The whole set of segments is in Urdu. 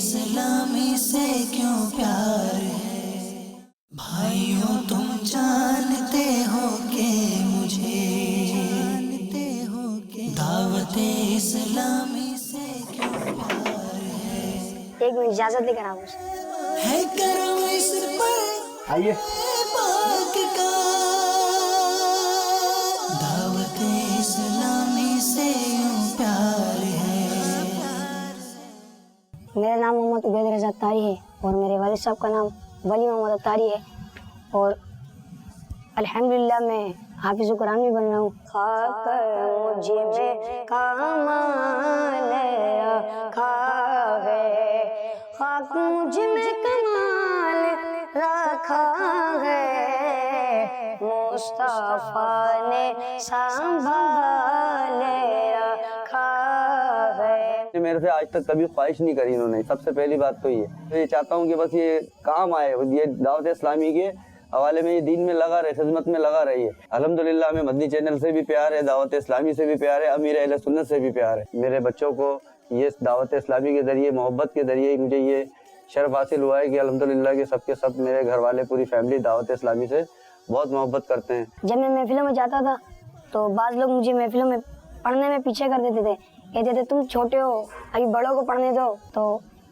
اسلامی سے کیوں پیار ہے، بھائیوں تم جانتے ہو کہ مجھے دعوت اسلامی سے کیوں پیار ہے۔ ایک منٹ اجازت لے کر آؤ ہے کرم اس پر آئیے پاک کا، دعوت اسلامی سے یوں پیار ہے۔ میرا نام محمد عبید رضا اتاری ہے اور میرے والد صاحب کا نام ولی محمد اتاری ہے اور الحمدللہ میں حافظ قرآن بھی بن رہا ہوں۔ خاک مجھ میں کمال رکھا ہے، خاک مجھ میں کمال رکھا ہے، مصطفیٰ نے سنبھال رکھا ہے۔ میرے سے آج تک کبھی خواہش نہیں کری انہوں نے، سب سے پہلی بات تو یہ میں یہ چاہتا ہوں کہ بس یہ کام آئے، یہ دعوت اسلامی کے حوالے میں یہ دین میں لگا رہے، خدمت میں لگا رہی ہے۔ الحمدللہ ہمیں مدنی چینل سے بھی پیار ہے، دعوت اسلامی سے بھی پیار ہے، امیر اہل سنت سے بھی پیار ہے۔ میرے بچوں کو یہ دعوت اسلامی کے ذریعے، محبت کے ذریعے مجھے یہ شرف حاصل ہوا ہے کہ الحمدللہ کہ سب کے سب میرے گھر والے، پوری فیملی دعوت اسلامی سے بہت محبت کرتے ہیں۔ جب میں محفلوں میں جاتا تھا تو بعض لوگ مجھے محفلوں میں پڑھنے میں پیچھے کر دیتے تھے، کہتے تھے تم چھوٹے ہو، ابھی بڑوں کو پڑھنے دو، تو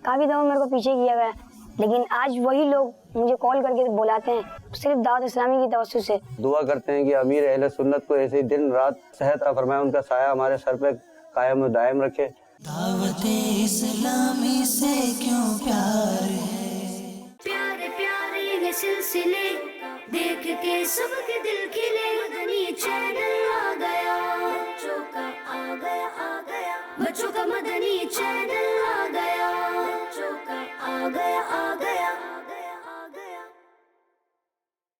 کافی دفعہ میرے کو پیچھے کیا گیا، لیکن آج وہی لوگ مجھے کال کر کے بلاتے ہیں صرف دعوت اسلامی کی توسط سے۔ دعا کرتے ہیں کہ امیر اہل سنت کو ایسے ہی دن رات صحت عطا فرمائے، ان کا سایہ ہمارے سر پہ قائم و دائم رکھے۔ دعوت اسلامی سے کیوں پیار ہے، پیارے پیارے یہ سلسلے دیکھ کے سب کے دل کھلے، مدنی چینل آ گیا، بچوں کا آ گیا، آ گیا بچوں کا مدنی چینل آ گیا، بچوں کا آ گیا، آ گیا۔